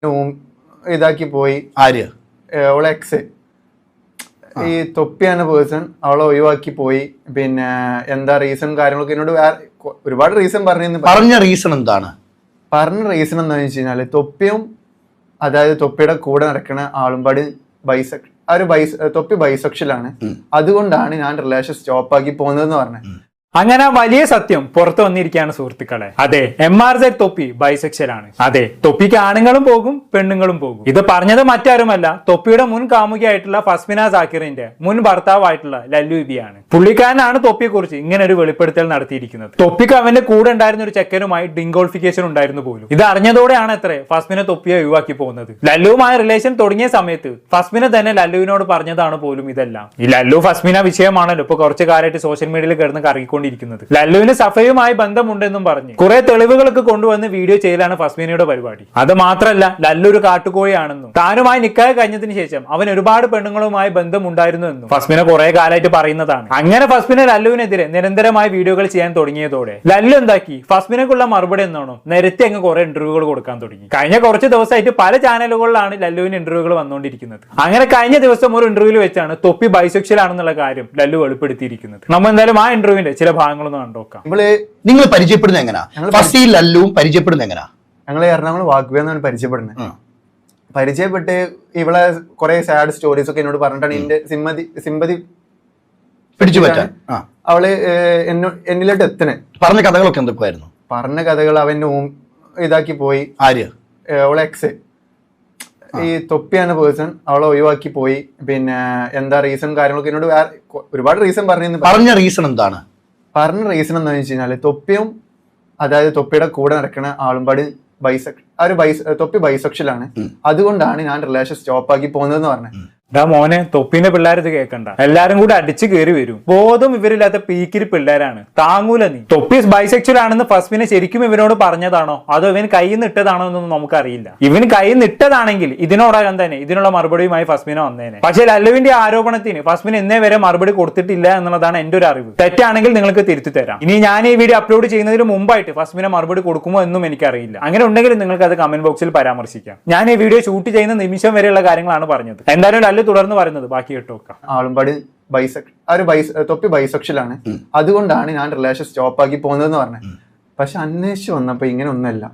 ഇതാക്കി പോയി. ആര്? അവളെ എക്സ്, ഈ തൊപ്പിയാണ് പേഴ്സൺ, അവളെ ഒഴിവാക്കി പോയി. പിന്നെ എന്താ റീസൺ കാര്യങ്ങളൊക്കെ എന്നോട് ഒരുപാട് റീസൺ പറഞ്ഞ റീസൺ എന്താണ്? പറഞ്ഞ റീസൺ എന്താണെന്ന് വെച്ച് കഴിഞ്ഞാല് തൊപ്പിയും, അതായത് തൊപ്പിയുടെ കൂടെ നടക്കുന്ന ആളുംപാട് തൊപ്പി ബൈസെക്ഷലാണ്, അതുകൊണ്ടാണ് ഞാൻ റിലേഷൻ സ്റ്റോപ്പ് ആക്കി പോകുന്നതെന്ന് പറഞ്ഞത്. അങ്ങനെ വലിയ സത്യം പുറത്തു വന്നിരിക്കുകയാണ് സുഹൃത്തുക്കളെ. അതെ, MRZ തൊപ്പി ബൈസെക്ഷൽ ആണ്. അതെ, തൊപ്പിക്ക് ആണുങ്ങളും പോകും പെണ്ണുങ്ങളും പോകും. ഇത് പറഞ്ഞത് മറ്റാരുമല്ല, തൊപ്പിയുടെ മുൻ കാമുകിയായിട്ടുള്ള ഫസ്മിന സാക്കിറിന്റെ മുൻ ഭർത്താവായിട്ടുള്ള ലല്ലു ഇബിയാണ്. പുള്ളിക്കാരനാണ് തൊപ്പിയെ കുറിച്ച് ഇങ്ങനെ ഒരു വെളിപ്പെടുത്തൽ നടത്തിയിരിക്കുന്നത്. തൊപ്പിക്ക് അവന്റെ കൂടെ ഉണ്ടായിരുന്ന ഒരു ചെക്കനുമായി ഡിങ്കോൾഫിക്കേഷൻ ഉണ്ടായിരുന്നു പോലും. ഇത് അറിഞ്ഞതോടെയാണ് ഫസ്മിന തൊപ്പിയെ ഒഴിവാക്കി പോകുന്നത്. ലല്ലുവുമായ റിലേഷൻ തുടങ്ങിയ സമയത്ത് ഫസ്മിന തന്നെ ലല്ലുവിനോട് പറഞ്ഞതാണ് പോലും ഇതെല്ലാം. ഈ ലല്ലു ഫസ്മിന വിഷയമാണല്ലോ ഇപ്പൊ കുറച്ചു കാലമായിട്ട് സോഷ്യൽ മീഡിയയിൽ കിടന്ന് കറങ്ങിക്കൊണ്ടിരിക്കുന്നത്. ലല്ലുവിന് സഫയുമായി ബന്ധമുണ്ടെന്നും പറഞ്ഞ് കുറെ തെളിവുകളൊക്കെ കൊണ്ടുവന്ന് വീഡിയോ ചെയ്യലാണ് ഫസ്മിനയുടെ പരിപാടി. അത് മാത്രമല്ല, ലല്ലു ഒരു കാട്ടുകോഴിയാണെന്നും താനുമായി നിക്കാഹ് കഴിഞ്ഞതിന് ശേഷം അവൻ ഒരുപാട് പെണ്ണുങ്ങളുമായി ബന്ധമുണ്ടായിരുന്നു എന്നും ഫസ്മിന കുറെ കാലമായിട്ട് പറയുന്നതാണ്. അങ്ങനെ ഫസ്മിന ലല്ലുവിനെതിരെ നിരന്തരമായ വീഡിയോകൾ ചെയ്യാൻ തുടങ്ങിയതോടെ ലല്ലു എന്താക്കി, ഫസ്മിനക്കുള്ള മറുപടി എന്നാണോ നിരത്തി അങ്ങ് കുറെ ഇന്റർവ്യൂകൾ കൊടുക്കാൻ തുടങ്ങി. കഴിഞ്ഞ കുറച്ച് ദിവസമായിട്ട് പല ചാനലുകളിലാണ് ലല്ലുവിന് ഇന്റർവ്യൂകൾ വന്നുകൊണ്ടിരിക്കുന്നത്. അങ്ങനെ കഴിഞ്ഞ ദിവസം ഒരു ഇന്റർവ്യൂവിൽ വെച്ചാണ് തൊപ്പി ബൈസെക്ഷൽ ആണെന്നുള്ള കാര്യം ലല്ലു വെളിപ്പെടുത്തിയിരിക്കുന്നത്. നമ്മൾ എന്തായാലും ആ ഇന്റർവ്യൂവിന്റെ ചില ഭാഗങ്ങളൊന്നും കണ്ടോക്കാം. നിങ്ങൾ പരിചയപ്പെടുന്നത് എങ്ങനെയാ? ഫസ്റ്റിൽ ലല്ലുവും പരിചയപ്പെടുന്നത് എങ്ങനെയാ? ഞങ്ങൾ എറണാകുളം വാഗ്വേന്നാണ് പരിചയപ്പെടുന്നത്. പരിചയപ്പെട്ട് ഇവളെ കുറെ സാഡ് സ്റ്റോറീസ് ഒക്കെ എന്നോട് പറഞ്ഞിട്ടാണ് എന്റെ സിമ്പതി പിടിച്ചു പറ്റാൻ അവള് എന്നിലോട്ട് എത്തണേ. പറഞ്ഞ കഥകളൊക്കെ എന്തൊക്കെയായിരുന്നു? പറഞ്ഞ കഥകൾ അവന്റെ ഇതാക്കി പോയി. ആര്? അവളെ എക്സ്, ഈ തൊപ്പിയാണ് പേഴ്സൺ, അവളെ ഒഴിവാക്കി പോയി. പിന്നെ എന്താ റീസൺ കാര്യങ്ങളൊക്കെ എന്നോട് ഒരുപാട് റീസൺ പറഞ്ഞ റീസൺ എന്താണ്? പറഞ്ഞ റീസൺ എന്താണെന്ന് വെച്ച് കഴിഞ്ഞാല് തൊപ്പിയും, അതായത് തൊപ്പിയുടെ കൂടെ നടക്കുന്ന ആളുംപാട് തൊപ്പി ബൈസെക്ഷലാണ്, അതുകൊണ്ടാണ് ഞാൻ റിലേഷൻ സ്റ്റോപ്പ് ആക്കി പോകുന്നതെന്ന് പറഞ്ഞത്. മോനെ, തൊപ്പിന്റെ പിള്ളേർ ഇത് കേൾക്കണ്ട, എല്ലാരും കൂടെ അടിച്ചു കയറി വരും. ബോധം ഇവരില്ലാത്ത പീക്കിരി പിള്ളേരാണ്, താങ്ങൂല നീ. തൊപ്പി ബൈസെക്ഷൽ ആണെന്ന് ഫസ്മിനെ ശരിക്കും ഇവനോട് പറഞ്ഞതാണോ അതോ ഇവൻ കയ്യിൽ നിന്ന് ഇട്ടതാണോ എന്നൊന്നും നമുക്കറിയില്ല. ഇവൻ കയ്യിൽ നിന്ന് ഇട്ടതാണെങ്കിൽ ഇതിനോടകം തന്നെ ഇതിനുള്ള മറുപടിയുമായി ഫസ്മിന വന്നേനെ. പക്ഷേ ലല്ലുവിന്റെ ആരോപണത്തിന് ഫസ്മിന ഇന്നേ വരെ മറുപടി കൊടുത്തിട്ടില്ല എന്നുള്ളതാണ് എന്റെ ഒരു അറിവ്. തെറ്റാണെങ്കിൽ നിങ്ങൾക്ക് തിരുത്തി തരാം. ഇനി ഞാൻ ഈ വീഡിയോ അപ്ലോഡ് ചെയ്യുന്നതിന് മുമ്പായിട്ട് ഫസ്മിന മറുപടി കൊടുക്കുമോ എന്നും എനിക്കറിയില്ല. അങ്ങനെ ഉണ്ടെങ്കിൽ നിങ്ങൾക്ക് അത് കമന്റ് ബോക്സിൽ പരാമർശിക്കാം. ഞാൻ ഈ വീഡിയോ ഷൂട്ട് ചെയ്യുന്ന നിമിഷം വരെയുള്ള കാര്യങ്ങളാണ് പറഞ്ഞത്. എന്തായാലും തുടർന്ന് പറയുന്നത് ബാക്കി കേട്ടോക്കാം. ആളുംപാട് തൊപ്പി ബൈസെക്ഷലാണ്, അതുകൊണ്ടാണ് ഞാൻ റിലേഷൻ സ്റ്റോപ്പ് ആക്കി പോകുന്നതെന്ന് പറഞ്ഞത്. പക്ഷെ അന്വേഷിച്ച് വന്നപ്പോ ഇങ്ങനെ ഒന്നല്ല,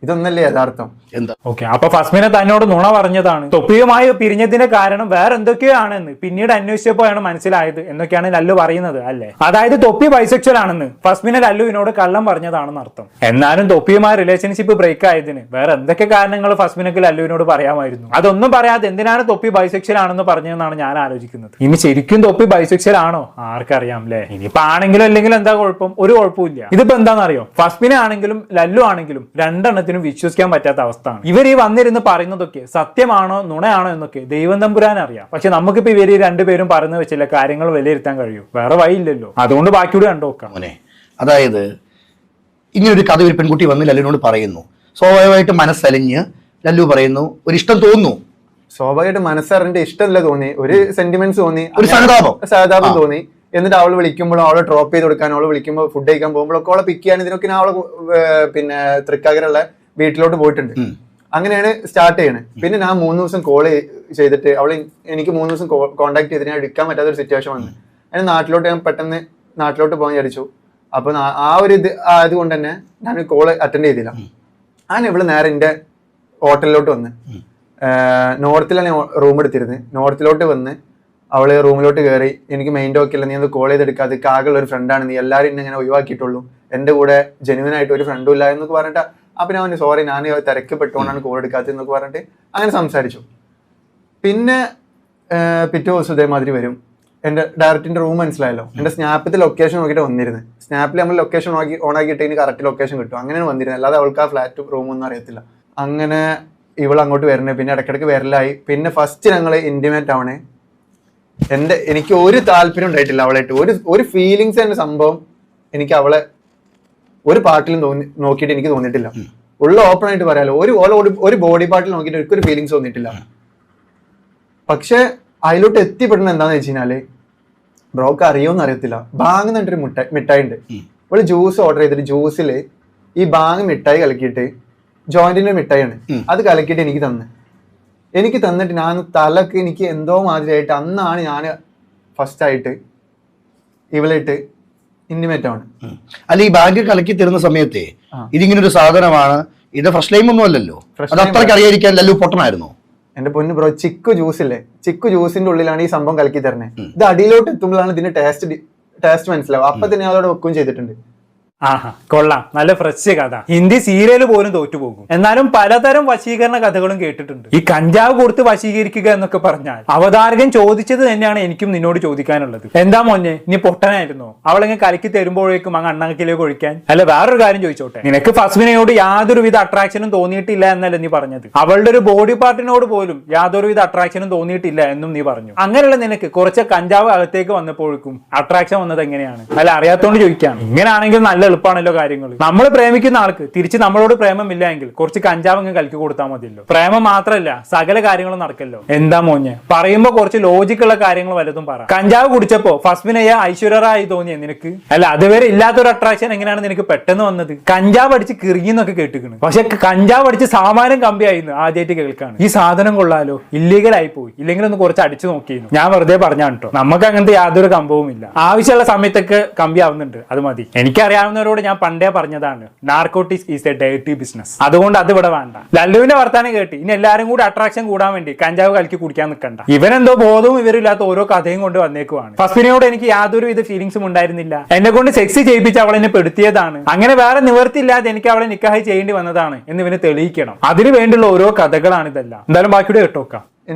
ഇതൊന്നല്ലേ യഥാർത്ഥം. ഓക്കെ, അപ്പൊ ഫസ്മിന തന്നോട് നുണ പറഞ്ഞതാണ്. തൊപ്പിയുമായി പിരിഞ്ഞതിന്റെ കാരണം വേറെ എന്തൊക്കെയോ ആണെന്ന് പിന്നീട് അന്വേഷിച്ചപ്പോഴാണ് മനസ്സിലായത് എന്നൊക്കെയാണ് ലല്ലു പറയുന്നത് അല്ലേ. അതായത് തൊപ്പി ബൈസെക്ഷൽ ആണെന്ന് ഫസ്മിന ലല്ലുവിനോട് കള്ളം പറഞ്ഞതാണെന്ന് അർത്ഥം. എന്നാലും തൊപ്പിയുമായി റിലേഷൻഷിപ്പ് ബ്രേക്ക് ആയതിന് വേറെ എന്തൊക്കെ കാരണങ്ങൾ ഫസ്മിനക്ക് ലല്ലുവിനോട് പറയാമായിരുന്നു. അതൊന്നും പറയാതെ എന്തിനാണ് തൊപ്പി ബൈസെക്ഷൽ ആണെന്ന് പറഞ്ഞതെന്നാണ് ഞാൻ ആലോചിക്കുന്നത്. ഇനി ശരിക്കും തൊപ്പി ബൈസെക്ഷൽ ആണോ ആർക്കറിയാം അല്ലേ. ഇനിയിപ്പോ ആണെങ്കിലും അല്ലെങ്കിലും എന്താ കുഴപ്പം? ഒരു കുഴപ്പമില്ല. ഇതിപ്പോ എന്താണെന്നറിയോ, ഫസ്മിന ആണെങ്കിലും ലല്ലു ആണെങ്കിലും രണ്ടെണ്ണത്തിനും വിശ്വസിക്കാൻ പറ്റാത്ത അവസ്ഥ. ഇവർ ഈ വന്നിരുന്ന് പറയുന്നതൊക്കെ സത്യമാണോ നുണയാണോ എന്നൊക്കെ ദൈവം തമ്പുരാൻ അറിയാം. പക്ഷെ നമുക്കിപ്പോ ഇവര് രണ്ടുപേരും പറഞ്ഞു വെച്ചില്ല കാര്യങ്ങൾ വിലയിരുത്താൻ കഴിയൂ, വേറെ വഴിയില്ലല്ലോ. അതുകൊണ്ട് ബാക്കിയൂടെ കണ്ടോക്കാം. അതായത് ഇങ്ങനൊരു കഥ ഒരു പെൺകുട്ടി വന്ന് ലല്ലുവിനോട് പറയുന്നു. സ്വാഭാവികമായിട്ട് മനസ്സലിഞ്ഞ് ലല്ലു പറയുന്നു, ഒരു ഇഷ്ടം തോന്നുന്നു. സ്വാഭാവികമായിട്ട് മനസ്സറിന്റെ ഇഷ്ടമല്ല തോന്നി, ഒരു സെന്റിമെന്റ്സ് തോന്നി, ഒരു സഹതാപം തോന്നി. എന്നിട്ട് അവള് വിളിക്കുമ്പോൾ അവളെ ഡ്രോപ്പ് ചെയ്ത് കൊടുക്കാൻ, അവള് വിളിക്കുമ്പോൾ ഫുഡ് കഴിക്കാൻ പോകുമ്പോഴൊക്കെ അവളെ പിക്ക് ചെയ്യാൻ ഇതിനൊക്കെ ഞാൻ അവളെ പിന്നെ തൃക്കാക്കരയുള്ള വീട്ടിലോട്ട് പോയിട്ടുണ്ട്. അങ്ങനെയാണ് സ്റ്റാർട്ട് ചെയ്യണത്. പിന്നെ ഞാൻ 3 ദിവസം കോൾ ചെയ്തിട്ട് എനിക്ക് 3 ദിവസം കോൺടാക്ട് ചെയ്തിട്ട് ഞാൻ എടുക്കാൻ പറ്റാത്ത ഒരു സിറ്റുവേഷൻ വന്നു. അതിന് ഞാൻ പെട്ടെന്ന് നാട്ടിലോട്ട് പോകാൻ വിചാരിച്ചു. അപ്പൊ ആ ഒരു അതുകൊണ്ട് തന്നെ ഞാൻ കോൾ അറ്റൻഡ് ചെയ്തില്ല. ഞാൻ ഇവിടെ നേരെ എന്റെ ഹോട്ടലിലോട്ട് വന്ന്, നോർത്തിലാണ് റൂം എടുത്തിരുന്നത്. നോർത്തിലോട്ട് വന്ന് അവള് റൂമിലോട്ട് കയറി, എനിക്ക് മെയിൻ ടോക്കില്ല, നീ ഒന്ന് കോൾ ചെയ്തെടുക്കാതെ, ആകെയുള്ള ഒരു ഫ്രണ്ടാണ് നീ, എല്ലാവരും എന്നെ ഇങ്ങനെ ഒഴിവാക്കിയിട്ടുള്ളൂ, എന്റെ കൂടെ ജെന്യുവൻ ആയിട്ട് ഒരു ഫ്രണ്ടും ഇല്ല എന്നൊക്കെ പറഞ്ഞിട്ട്, അപ്പൊ ഞാൻ സോറി ഞാൻ തിരക്ക് പെട്ടുകൊണ്ടാണ് കോൾ എടുക്കാത്തത് എന്നൊക്കെ പറഞ്ഞിട്ട് അങ്ങനെ സംസാരിച്ചു. പിന്നെ പിറ്റേ ദിവസം ഇതേമാതിരി വരും. എന്റെ ഡയറക്റ്റിന്റെ റൂം മനസ്സിലായല്ലോ, എന്റെ സ്നാപ്പിൽ ലൊക്കേഷൻ നോക്കിയിട്ട് വന്നിരുന്നത്. സ്നാപ്പിൽ നമ്മൾ ലൊക്കേഷൻ ഓൺ ആക്കിയിട്ട് ഇനി കറക്റ്റ് ലൊക്കേഷൻ കിട്ടും, അങ്ങനെയാണ് വന്നിരുന്നത്. അല്ലാതെ അവൾക്ക് ആ ഫ്ലാറ്റും റൂമൊന്നും ഒന്നും അറിയത്തില്ല. അങ്ങനെ ഇവൾ അങ്ങോട്ട് വരണേ, പിന്നെ ഇടയ്ക്കിടയ്ക്ക് വരലായി. പിന്നെ ഫസ്റ്റ് ഞങ്ങൾ ഇന്റിമേറ്റ് ആവണേ, എനിക്ക് ഒരു താല്പര്യം ഉണ്ടായിട്ടില്ല അവളായിട്ട്, ഒരു ഫീലിങ്സ് എന്ന സംഭവം എനിക്ക് അവളെ ഒരു പാർട്ടിലും നോക്കിയിട്ട് എനിക്ക് തോന്നിയിട്ടില്ല. ഉള്ള ഓപ്പൺ ആയിട്ട് പറയാലോ, ഒരു ബോഡി പാർട്ടിൽ നോക്കിയിട്ട് എനിക്കൊരു ഫീലിങ്സ് തോന്നിയിട്ടില്ല. പക്ഷെ അതിലോട്ട് എത്തിപ്പെടുന്നത് എന്താന്ന് വെച്ച് കഴിഞ്ഞാല്, ബ്രോക്ക് അറിയോന്ന് അറിയത്തില്ല, ബാങ് എന്നിട്ടൊരു മിഠായി ഉണ്ട്. ഇവള് ജ്യൂസ് ഓർഡർ ചെയ്തിട്ട് ജ്യൂസിൽ ഈ ബാങ് മിഠായി കലക്കിയിട്ട് ജോയിന്റിന്റെ മിഠായിയാണ്. അത് കലക്കിയിട്ട് എനിക്ക് തന്നിട്ട് ഞാൻ തലക്ക് എനിക്ക് എന്തോ മാതിരിയായിട്ട് അന്നാണ് ഞാൻ ഫസ്റ്റ് ആയിട്ട് ഇവളിട്ട് ഇന്റിമേറ്റ് ആണ്. അല്ല, ഈ ബാഗ് കലക്കി തരുന്ന സമയത്തെ ഇതിങ്ങനെ ഒരു സാധനമാണ്, ഇത് ഫസ്റ്റ് ടൈം ഒന്നും അല്ലല്ലോ, അത് അത്രയ്ക്ക് അറിയാതിരിക്കാൻ ലല്ലു പൊട്ടനായിരുന്നു. എന്റെ പൊന്നു ബ്രോ, ചിക്കു ജ്യൂസ് ഇല്ലേ, ചിക്കു ജ്യൂസിന്റെ ഉള്ളിലാണ് ഈ സംഭവം കലക്കി തരണേ. ഇത് അടിയിലോട്ട് എത്തുമ്പോഴാണ് ഇതിന്റെ ടേസ്റ്റ് മനസ്സിലാവും. അപ്പൊ തന്നെ അതോടെ വെക്കുകയും ചെയ്തിട്ടുണ്ട്. ആഹാ, കൊള്ളാം. നല്ല ഫ്രഷ് കഥ. ഹിന്ദി സീരിയൽ പോലും തോറ്റുപോകും. എന്നാലും പലതരം വശീകരണ കഥകളും കേട്ടിട്ടുണ്ട്. ഈ കഞ്ചാവ് കൊടുത്ത് വശീകരിക്കുക എന്നൊക്കെ പറഞ്ഞാൽ അവതാരകൻ ചോദിച്ചത് തന്നെയാണ് എനിക്കും നിന്നോട് ചോദിക്കാനുള്ളത്. എന്താ മോനെ, നീ പൊട്ടനായിരുന്നോ അവളെങ്ങനെ കലക്കി തരുമ്പോഴേക്കും അങ്ങ് അണ്ണാക്കിലേക്ക് ഒഴിക്കാൻ? അല്ല, വേറൊരു കാര്യം ചോദിച്ചോട്ടെ, നിനക്ക് ഫസ്മിനയോട് യാതൊരുവിധ അട്രാക്ഷനും തോന്നിയിട്ടില്ല എന്നല്ല നീ പറഞ്ഞത്. അവളുടെ ഒരു ബോഡി പാർട്ടിനോട് പോലും യാതൊരുവിധ അട്രാക്ഷനും തോന്നിയിട്ടില്ല എന്നും നീ പറഞ്ഞു. അങ്ങനെയുള്ള നിനക്ക് കുറച്ച് കഞ്ചാവ് അകത്തേക്ക് വന്നപ്പോഴേക്കും അട്രാക്ഷൻ വന്നത് എങ്ങനെയാണ്? അല്ല, അറിയാത്തോണ്ട് ചോദിക്കാണ്. ഇങ്ങനെയാണെങ്കിൽ നല്ല എളുപ്പമാണല്ലോ കാര്യങ്ങൾ. നമ്മൾ പ്രേമിക്കുന്ന ആൾക്ക് തിരിച്ച് നമ്മളോട് പ്രേമമില്ല എങ്കിൽ കുറച്ച് കഞ്ചാവ് അങ്ങ് കലക്കി കൊടുത്താൽ മതിയല്ലോ. പ്രേമം മാത്രമല്ല, സകല കാര്യങ്ങളും നടക്കല്ലോ. എന്താ മോഞ്ഞ്, പറയുമ്പോ കുറച്ച് ലോജിക്കുള്ള കാര്യങ്ങൾ വല്ലതും പറ. കഞ്ചാവ് കുടിച്ചപ്പോ ഫസ്മിനയെ ഐശ്വര്യറായി തോന്നിയ നിനക്ക്? അല്ല, അതുവരെ ഇല്ലാത്തൊരു അട്രാക്ഷൻ എങ്ങനെയാണ് നിനക്ക് പെട്ടെന്ന് വന്നത്? കഞ്ചാവ് അടിച്ച് കിറിയെന്നൊക്കെ കേട്ടിക്കണ്, പക്ഷെ കഞ്ചാവ് അടിച്ച് സാമാനം കമ്പിയായിരുന്നു ആദ്യമായിട്ട് കേൾക്കാണ്. ഈ സാധനം കൊള്ളാലോ, ഇല്ലീഗൽ ആയി പോയി, ഇല്ലെങ്കിൽ ഒന്ന് കുറച്ച് അടിച്ചു നോക്കിയിരുന്നു. ഞാൻ വെറുതെ പറഞ്ഞാണ് കേട്ടോ, നമുക്ക് അങ്ങനത്തെ യാതൊരു കമ്പവും ഇല്ല. ആവശ്യമുള്ള സമയത്തൊക്കെ കമ്പി ആവുന്നുണ്ട്, അത് മതി. എനിക്കറിയാവുന്നവരോട് ഞാൻ പണ്ടേ പറഞ്ഞതാണ്, narcotics is A dirty business. അതുകൊണ്ട് അത് ഇവിടെ വേണ്ട. ലല്ലുവിന്റെ വർത്താനം കേട്ട് ഇനി എല്ലാരും കൂടി അട്രാക്ഷൻ കൂടാൻ വേണ്ടി കഞ്ചാവ് കലക്കി കുടിക്കാൻ നിൽക്കണ്ട. ഇവനെന്തോ ബോധവും ഇവരില്ലാത്ത ഓരോ കഥയും കൊണ്ട് വന്നേക്കുവാണ്. ഫസ്മിനയോട് എനിക്ക് യാതൊരു വിധ ഫീലിംഗ്സും ഉണ്ടായിരുന്നില്ല. എന്നെ കൊണ്ട് സെക്സ് ചെയ്യിപ്പിച്ച് അവളെ എന്നെ പെടുത്തിയതാണ്. അങ്ങനെ വേറെ നിവർത്തിയില്ലാതെ എനിക്ക് അവളെ നിക്കാഹ് ചെയ്യേണ്ടി വന്നതാണ് എന്ന് ഇവന് തെളിയിക്കണം. അതിനു വേണ്ടിയുള്ള ഓരോ കഥകളാണ് ഇതെല്ലാം. എന്തായാലും ബാക്കിയുടെ കേട്ടോക്കാം.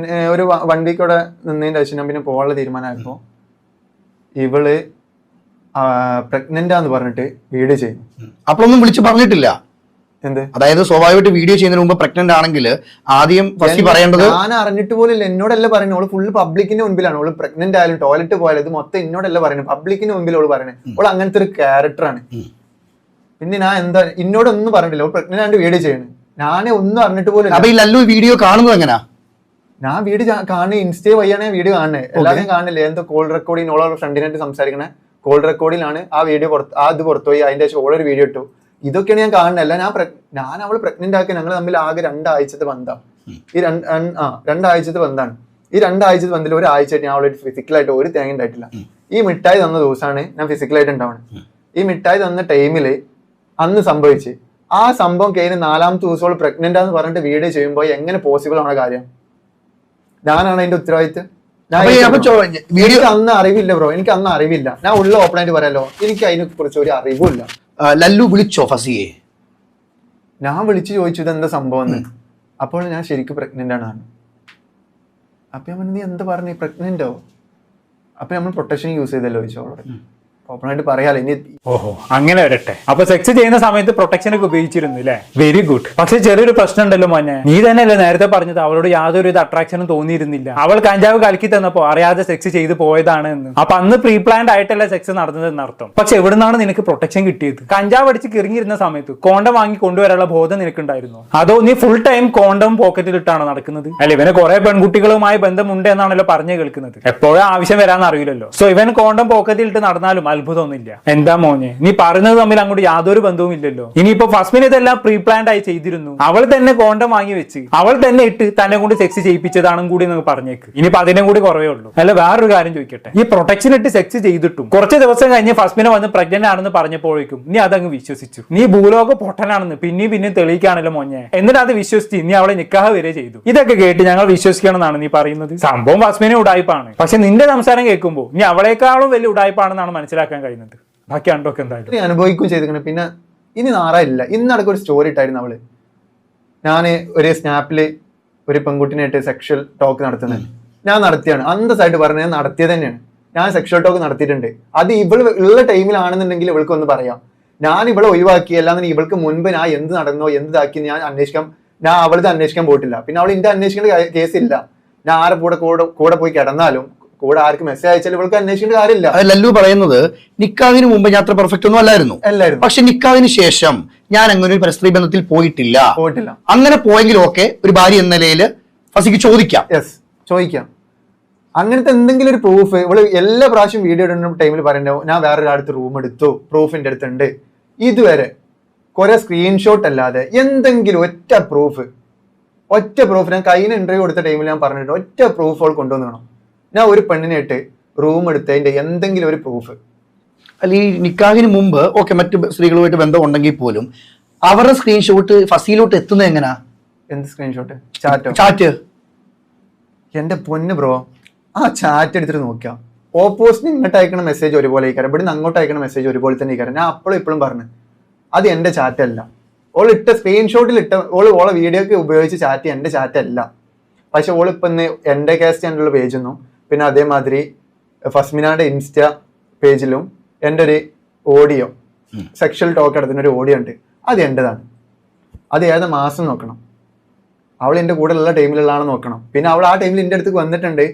ഒരു 1 വീക്ക് കൂടെ നിന്നതിന്റെ ശേഷം ഞാൻ പിന്നെ പോകാനുള്ള തീരുമാനമായപ്പോ ഇവള് പ്രഗ്നന്റ് ആന്ന് പറഞ്ഞിട്ട് വീഡിയോ ചെയ്യുന്നു. അപ്പോഴൊന്നും വിളിച്ച് പറഞ്ഞിട്ടില്ല എന്ത്? അതായത് സ്വാഭാവികമായിട്ട് വീഡിയോ ചെയ്യുന്നതിന് മുമ്പ് പ്രഗ്നന്റ് ആണെങ്കിൽ ആദ്യം ഫസ്റ്റ് പറയേണ്ടത്. ഞാൻ അറിഞ്ഞിട്ട് പോലും ഇല്ല, എന്നോടല്ല പറയുന്നത്. ഓള് ഫുള്ള് പബ്ലിക്കിന്റെ മുമ്പിലാണ്. ഓള് പ്രഗ്നന്റ് ആയാലും ടോയ്ലറ്റ് പോയാലും ഇത് മൊത്തം എന്നോടല്ല പറയുന്നത്, പബ്ലിക്കിന്റെ മുമ്പിൽ ഓള് പറയുന്നത്. ഓള് അങ്ങനത്തെ ഒരു ക്യാരക്ടറാണ്. പിന്നെ ഞാൻ എന്താ എന്നോടൊന്നും പറഞ്ഞിട്ടില്ല. ഓള് പ്രഗ്നന്റ് ആയിട്ട് വീഡിയോ ചെയ്യണം, ഞാൻ ഒന്നും അറിഞ്ഞിട്ട് പോലും. അപ്പൊ ഈ ലല്ലു വീഡിയോ കാണുന്നത് എങ്ങനെയാ? ഞാൻ വീഡിയോ കാണുന്നത് ഇൻസ്റ്റേ വഴിയാണ് വീഡിയോ കാണുന്നത്, എല്ലാവരും കാണില്ലേ. എന്തോ കോൾ റെക്കോർഡിങ് ഓളോ ഫ്രണ്ടിനായിട്ട് സംസാരിക്കണേ കോൾ റെക്കോർഡിലാണ് ആ വീഡിയോ അത് പുറത്തുപോയി. അതിന്റെ ശേഷം ഓളൊരു വീഡിയോ ഇട്ടു. ഇതൊക്കെയാണ് ഞാൻ കാണുന്നതല്ല. ഞാൻ അവള് പ്രഗ്നന്റ് ആക്കി ഞങ്ങൾ തമ്മിൽ ആകെ 2 ആഴ്ചത്തെ ബന്ധം. ഈ 2 ആഴ്ചത്തെ ബന്ധമാണ്. ഈ 2 ആഴ്ചത്തെ ബന്ധത്തിൽ 1 ആഴ്ചയായിട്ട് ഞാൻ അവളെ ഫിസിക്കലായിട്ട് ഒരു തേങ്ങ ഉണ്ടായിട്ടില്ല. ഈ മിഠായി തന്ന ദിവസമാണ് ഞാൻ ഫിസിക്കലായിട്ട് ഉണ്ടാവുന്നത്. ഈ മിഠായി തന്ന ടൈമില് അന്ന് സംഭവിച്ച് ആ സംഭവം കഴിഞ്ഞ് 4ാമത്തെ ദിവസം അവൾ പ്രഗ്നന്റ് ആന്ന് പറഞ്ഞിട്ട് വീഡിയോ ചെയ്യുമ്പോൾ എങ്ങനെ പോസിബിൾ ആണ് കാര്യം? ഞാനാണ് അതിന്റെ ഉത്തരവാദിത്വം. എനിക്ക് അന്ന് അറിവില്ല ബ്രോ, എനിക്ക് അന്ന് അറിവില്ല. ഞാൻ ഉള്ള ഓപ്പൺ ആയിട്ട് പറയാലോ, എനിക്ക് അതിനെ കുറിച്ച് ഒരു അറിവില്ല. ലല്ലു വിളിച്ചോ ഫസിയെ? ഞാൻ വിളിച്ചു ചോദിച്ചു ഇതെന്താ സംഭവം എന്ന്. അപ്പോൾ ഞാൻ ശരിക്കും പ്രഗ്നന്റ് ആണ്. അപ്പൊ ഞാൻ നീ എന്താ പറഞ്ഞു പ്രഗ്നന്റോ? അപ്പൊ നമ്മൾ പ്രൊട്ടക്ഷൻ യൂസ് ചെയ്തല്ലോ ചോദിച്ചു അവളോട്. ഓപ്പൺ ആയിട്ട് പറയാലോ. ഇനി ഓഹോ, അങ്ങനെ വരട്ടെ. അപ്പൊ സെക്സ് ചെയ്യുന്ന സമയത്ത് പ്രൊട്ടക്ഷൻ ഒക്കെ ഉപയോഗിച്ചിരുന്നു അല്ലേ? Very good. പക്ഷെ ചെറിയൊരു പ്രശ്നം ഉണ്ടല്ലോ മോനെ, നീ തന്നെയല്ലേ നേരത്തെ പറഞ്ഞത് അവളോട് യാതൊരു വിധ അട്രാക്ഷനും തോന്നിയിരുന്നില്ല, അവൾ കഞ്ചാവ് കലക്കി തന്നപ്പോ അറിയാതെ സെക്സ് ചെയ്ത് പോയതാണ് എന്ന്. അപ്പൊ അന്ന് പ്രീ പ്ലാൻഡ് ആയിട്ടല്ല സെക്സ് നടന്നത് എന്നർത്ഥം. പക്ഷെ എവിടുന്നാണ് നിനക്ക് പ്രൊട്ടക്ഷൻ കിട്ടിയത്? കഞ്ചാവ് അടിച്ച് കിറങ്ങിയിരുന്ന സമയത്ത് കോണ്ടം വാങ്ങി കൊണ്ടുവരാനുള്ള ബോധം നിനക്കുണ്ടായിരുന്നോ? അതോ നീ ഫുൾ ടൈം കോണ്ടം പോക്കറ്റിൽ ഇട്ടാണോ നടക്കുന്നത്? അല്ല, ഇവന് കുറെ പെൺകുട്ടികളുമായി ബന്ധമുണ്ട് എന്നാണല്ലോ പറഞ്ഞു കേൾക്കുന്നത്. എപ്പോഴും ആവശ്യം വരാന്ന് അറിയില്ലല്ലോ. സോ ഇവൻ കോണ്ടം പോക്കറ്റിൽ ഇട്ട് നടന്നാലും അത്ഭുതമൊന്നുമില്ല. എന്താ മോനെ, നീ പറയുന്നത് തമ്മിൽ അങ്ങോട്ട് യാതൊരു ബന്ധവും ഇല്ലല്ലോ. ഇനിയിപ്പോ ഫസ്മിന് ഇതെല്ലാം പ്രീ പ്ലാൻഡ് ആയി ചെയ്തിരുന്നു, അവൾ തന്നെ കോണ്ടം വാങ്ങി വെച്ച് അവൾ തന്നെ ഇട്ട് തന്നെ കൊണ്ട് സെക്സ് ചെയ്യിപ്പിച്ചതാണെന്ന് കൂടി നിങ്ങൾ പറഞ്ഞേക്ക്. ഇനിയിപ്പോ അതിനും കൂടി കുറവേ ഉള്ളൂ. അല്ല, വേറൊരു കാര്യം ചോദിക്കട്ടെ, ഈ പ്രൊട്ടക്ഷൻ ഇട്ട് സെക്സ് ചെയ്തിട്ടും കുറച്ച് ദിവസം കഴിഞ്ഞ് ഫസ്മിനെ വന്ന് പ്രഗ്നന്റ് ആണെന്ന് പറഞ്ഞപ്പോഴേക്കും നീ അതങ്ങ് വിശ്വസിച്ചു. നീ ഭൂലോക പൊട്ടനാണെന്ന് പിന്നെയും തെളിയിക്കാണല്ലോ മോനെ. എന്നിട്ട് അത് വിശ്വസിച്ച് നീ അവളെ നിക്കാഹ് വരെ ചെയ്തു. ഇതൊക്കെ കേട്ട് ഞങ്ങൾ വിശ്വസിക്കണമെന്നാണ് നീ പറയുന്നത്? സംഭവം ഫസ്മിനെ ഉടായ്പാണ്. പക്ഷെ നിന്റെ സംസാരം കേൾക്കുമ്പോൾ നീ അവളെക്കാളും വലിയ ഉടായ്പാണെന്നാണ് മനസ്സിലാക്കാൻ കഴിയുന്നത്. ബാക്കി അണ്ടൊക്കെ എന്തായാലും അനുഭവിക്കുകയും ചെയ്തിരിക്കണം. പിന്നെ ഇനി നാറായില്ല. ഇന്നടക്കം ഒരു സ്റ്റോറി ഇട്ടായിരുന്നു അവള്. ഞാൻ ഒരു സ്നാപ്പില് ഒരു പെൺകുട്ടിനായിട്ട് സെക്ഷൽ ടോക്ക് നടത്തുന്നത് ഞാൻ നടത്തിയാണ്. അന്തസ്സായിട്ട് പറഞ്ഞത് ഞാൻ നടത്തിയത് തന്നെയാണ്. ഞാൻ സെക്ഷൽ ടോക്ക് നടത്തിയിട്ടുണ്ട്. അത് ഇവള് ഉള്ള ടൈമിലാണെന്നുണ്ടെങ്കിൽ ഇവൾക്ക് ഒന്ന് പറയാം. ഞാൻ ഇവളെ ഒഴിവാക്കി, അല്ലാതെ ഇവൾക്ക് മുൻപ് ഞാൻ എന്ത് നടന്നോ എന്തിതാക്കി ഞാൻ അവളത് അന്വേഷിക്കാൻ പോയിട്ടില്ല. പിന്നെ അവൾ എന്റെ അന്വേഷിക്കേണ്ട കേസില്ല. ഞാൻ ആരെ കൂടെ പോയി കിടന്നാലും കൂടെ ആർക്ക് മെസ്സേജ് അയച്ചാലും ഇവൾക്ക് അന്വേഷിക്കേണ്ട കാര്യമില്ല. ലല്ലു പറയുന്നത് നിക്കാഹിന് മുമ്പ് ഞാൻ അത്ര പെർഫെക്റ്റ് ഒന്നും അല്ലായിരുന്നു. പക്ഷെ നിക്കാഹിന് ശേഷം ഞാൻ അങ്ങനെ ഒരു പരസ്ത്രീ ബന്ധത്തിൽ പോയിട്ടില്ല. അങ്ങനെ പോയെങ്കിലും ഒക്കെ ഒരു ഭാര്യ എന്ന നിലയിൽ ഫസിക്ക് ചോദിക്കാം. യെസ്, ചോദിക്കാം. അങ്ങനത്തെ എന്തെങ്കിലും ഒരു പ്രൂഫ് ഇവള് എല്ലാ പ്രാവശ്യം വീഡിയോ ഇടുന്ന ടൈമിൽ പറയണ്ടോ ഞാൻ വേറൊരാടുത്ത് റൂം എടുത്തു, പ്രൂഫ് എന്റെ അടുത്തുണ്ട്. ഇതുവരെ കുറെ സ്ക്രീൻഷോട്ട് അല്ലാതെ എന്തെങ്കിലും ഒറ്റ പ്രൂഫ് ഞാൻ കയ്യിന് ഇന്റർവ്യൂ കൊടുത്ത ടൈമിൽ ഞാൻ പറഞ്ഞിട്ട് ഒറ്റ പ്രൂഫ് അവൾ കൊണ്ടുവന്നു. ഞാൻ ഒരു പെണ്ണിനായിട്ട് റൂം എടുത്തതിന്റെ എന്തെങ്കിലും ഒരു പ്രൂഫ്. അല്ല ഈ നിക്കാഹിന് മുമ്പ് ഓക്കെ മറ്റു സ്ത്രീകളുമായിട്ട് ബന്ധം ഉണ്ടെങ്കിൽ പോലും അവരുടെ സ്ക്രീൻഷോട്ട് ഫസിയിലോട്ട് എത്തുന്നത് എങ്ങനാ? എന്ത് സ്ക്രീൻഷോട്ട്? ചാറ്റ്. എന്റെ പൊന്ന് ബ്രോ, ആ ചാറ്റ് എടുത്തിട്ട് നോക്കാം. ഓപ്പോസിറ്റ് ഇങ്ങോട്ട് അയക്കണ മെസ്സേജ് ഒരുപോലെ അയക്കാരം, ഇവിടുന്ന് അങ്ങോട്ട് അയക്കണ മെസ്സേജ് ഒരുപോലെ തന്നെ അയക്കാരം. ഞാൻ അപ്പോഴും ഇപ്പോഴും പറഞ്ഞു അത് എന്റെ ചാറ്റ് അല്ല. ഓൾ ഇട്ട സ്ക്രീൻഷോട്ടിൽ ഇട്ട ഓളെ വീഡിയോക്ക് ഉപയോഗിച്ച് ചാറ്റ് എന്റെ ചാറ്റ് അല്ല. പക്ഷെ ഓളിപ്പൊ ഇന്ന് എന്റെ കാസ്റ്റ് ചാനലുള്ള പേജൊന്നും പിന്നെ അതേമാതിരി ഫസ്മിനാന്റെ ഇൻസ്റ്റ പേജിലും എൻ്റെ ഒരു ഓഡിയോ സെക്ഷൽ ടോക്ക് എടുക്കുന്ന ഒരു ഓഡിയോ ഉണ്ട്. അത് എന്റേതാണ്. അത് ഏതാ മാസം നോക്കണം. അവൾ എൻ്റെ കൂടെ ഉള്ള ടൈമിലുള്ളതാണ് നോക്കണം. പിന്നെ അവൾ ആ ടൈമിൽ എൻ്റെ അടുത്ത് വന്നിട്ടുണ്ട്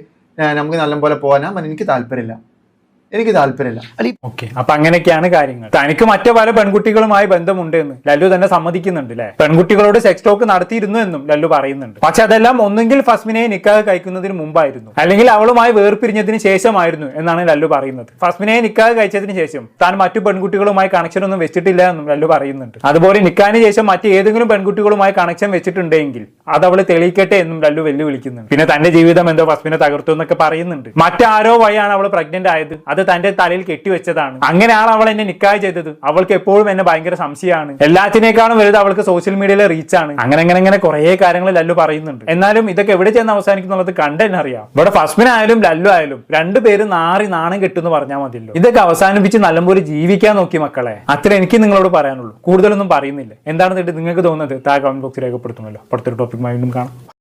നമുക്ക് നല്ലപോലെ പോകാനാ എനിക്ക് താല്പര്യമില്ല. ഓക്കെ, അപ്പൊ അങ്ങനെയൊക്കെയാണ് കാര്യങ്ങൾ. തനിക്ക് മറ്റു പല പെൺകുട്ടികളുമായി ബന്ധമുണ്ട് എന്ന് ലല്ലു തന്നെ സമ്മതിക്കുന്നുണ്ട് അല്ലെ. പെൺകുട്ടികളോട് സെക്സ് ടോക്ക് നടത്തിയിരുന്നു എന്നും ലല്ലു പറയുന്നുണ്ട്. പക്ഷെ അതെല്ലാം ഒന്നെങ്കിൽ ഫസ്മിനെ നിക്കാഹ് കഴിക്കുന്നതിന് മുമ്പായിരുന്നു, അല്ലെങ്കിൽ അവളുമായി വേർപിരിഞ്ഞതിന് ശേഷമായിരുന്നു എന്നാണ് ലല്ലു പറയുന്നത്. ഫസ്മിനെ നിക്കാഹ് കഴിച്ചതിന് ശേഷം താൻ മറ്റു പെൺകുട്ടികളുമായി കണക്ഷൻ ഒന്നും വെച്ചിട്ടില്ല എന്നും ലല്ലു പറയുന്നുണ്ട്. അതുപോലെ നിക്കാഹിന് ശേഷം മറ്റേതെങ്കിലും പെൺകുട്ടികളുമായി കണക്ഷൻ വെച്ചിട്ടുണ്ടെങ്കിൽ അത് അവള് തെളിയിക്കട്ടെ എന്നും ലല്ലു വെല്ലുവിളിക്കുന്നുണ്ട്. പിന്നെ തന്റെ ജീവിതം എന്തോ ഫസ്മിനെ തകർത്തു എന്നൊക്കെ പറയുന്നുണ്ട്. മറ്റാരോ വഴിയാണ് അവൾ പ്രഗ്നന്റ് ആയത്, അത് തന്റെ തലയിൽ കെട്ടിവെച്ചതാണ്. അങ്ങനെയാണ് അവൾ എന്നെ നിക്കാഹ് ചെയ്തത്. അവൾക്ക് എപ്പോഴും എന്നെ ഭയങ്കര സംശയമാണ്. എല്ലാത്തിനേക്കാളും വലുത് അവൾക്ക് സോഷ്യൽ മീഡിയയിലെ റീച്ചാണ്. അങ്ങനെ കുറെ കാര്യങ്ങൾ ലല്ലു പറയുന്നുണ്ട്. എന്നാലും ഇതൊക്കെ എവിടെ ചെന്ന് അവസാനിക്കുന്നുള്ളത് കണ്ടെന്നെ അറിയാം. ഇവിടെ ഫസ്മിൻ ആയാലും ലല്ലു ആയാലും രണ്ടുപേരും നാണം കെട്ടുമെന്ന് പറഞ്ഞാൽ മതിയല്ലോ. ഇതൊക്കെ അവസാനിപ്പിച്ച് നല്ലപോലെ ജീവിക്കാൻ നോക്കി മക്കളെ. അത്ര എനിക്ക് നിങ്ങളോട് പറയാനുള്ളൂ. കൂടുതലൊന്നും പറയുന്നില്ല. എന്താണെന്നിട്ട് നിങ്ങൾക്ക് തോന്നുന്നത് താഴെ കമന്റ് ബോക്സിൽ രേഖപ്പെടുത്തുമല്ലോ. അടുത്തൊരു ടോപ്പിക്കുമായി വീണ്ടും കാണാം.